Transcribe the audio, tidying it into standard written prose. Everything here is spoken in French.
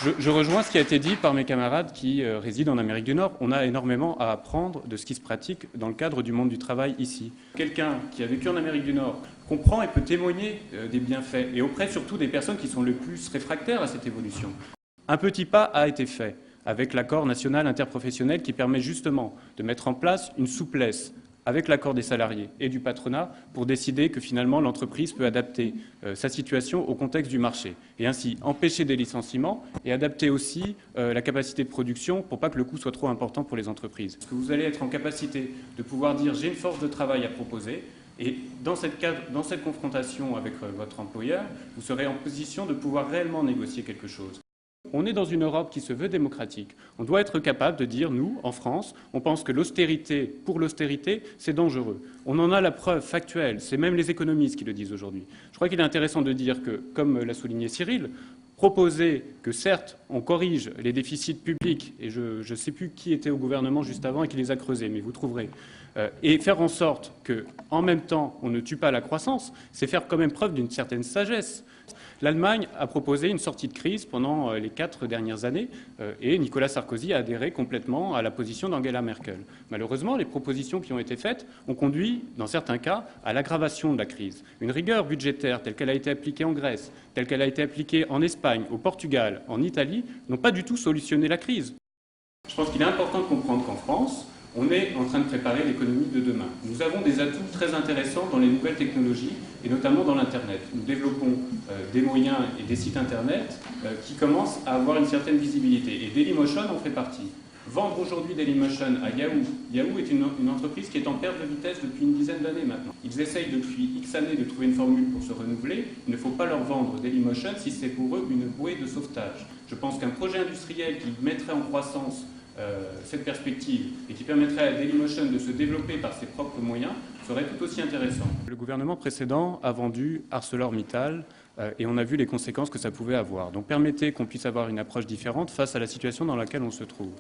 Je rejoins ce qui a été dit par mes camarades qui résident en Amérique du Nord. On a énormément à apprendre de ce qui se pratique dans le cadre du monde du travail ici. Quelqu'un qui a vécu en Amérique du Nord comprend et peut témoigner des bienfaits, et auprès surtout des personnes qui sont le plus réfractaires à cette évolution. Un petit pas a été fait avec l'accord national interprofessionnel qui permet justement de mettre en place une souplesse avec l'accord des salariés et du patronat pour décider que finalement l'entreprise peut adapter sa situation au contexte du marché et ainsi empêcher des licenciements et adapter aussi la capacité de production pour pas que le coût soit trop important pour les entreprises. Parce que vous allez être en capacité de pouvoir dire j'ai une force de travail à proposer et dans cette confrontation avec votre employeur, vous serez en position de pouvoir réellement négocier quelque chose. On est dans une Europe qui se veut démocratique. On doit être capable de dire, nous, en France, on pense que l'austérité, pour l'austérité, c'est dangereux. On en a la preuve factuelle, c'est même les économistes qui le disent aujourd'hui. Je crois qu'il est intéressant de dire que, comme l'a souligné Cyril, proposer que certes, on corrige les déficits publics, et je ne sais plus qui était au gouvernement juste avant et qui les a creusés, mais vous trouverez, et faire en sorte qu'en même temps, on ne tue pas la croissance, c'est faire quand même preuve d'une certaine sagesse. L'Allemagne a proposé une sortie de crise pendant les 4 dernières années et Nicolas Sarkozy a adhéré complètement à la position d'Angela Merkel. Malheureusement, les propositions qui ont été faites ont conduit, dans certains cas, à l'aggravation de la crise. Une rigueur budgétaire telle qu'elle a été appliquée en Grèce, telle qu'elle a été appliquée en Espagne, au Portugal, en Italie, n'ont pas du tout solutionné la crise. Je pense qu'il est important de comprendre qu'en France, on est en train de préparer l'économie de demain. Nous avons des atouts très intéressants dans les nouvelles technologies et notamment dans l'Internet. Nous développons des moyens et des sites Internet qui commencent à avoir une certaine visibilité. Et Dailymotion en fait partie. Vendre aujourd'hui Dailymotion à Yahoo. Yahoo est une entreprise qui est en perte de vitesse depuis une dizaine d'années maintenant. Ils essayent depuis X années de trouver une formule pour se renouveler. Il ne faut pas leur vendre Dailymotion si c'est pour eux une bouée de sauvetage. Je pense qu'un projet industriel qui mettrait en croissance cette perspective et qui permettrait à Dailymotion de se développer par ses propres moyens serait tout aussi intéressant. Le gouvernement précédent a vendu ArcelorMittal et on a vu les conséquences que ça pouvait avoir. Donc permettez qu'on puisse avoir une approche différente face à la situation dans laquelle on se trouve.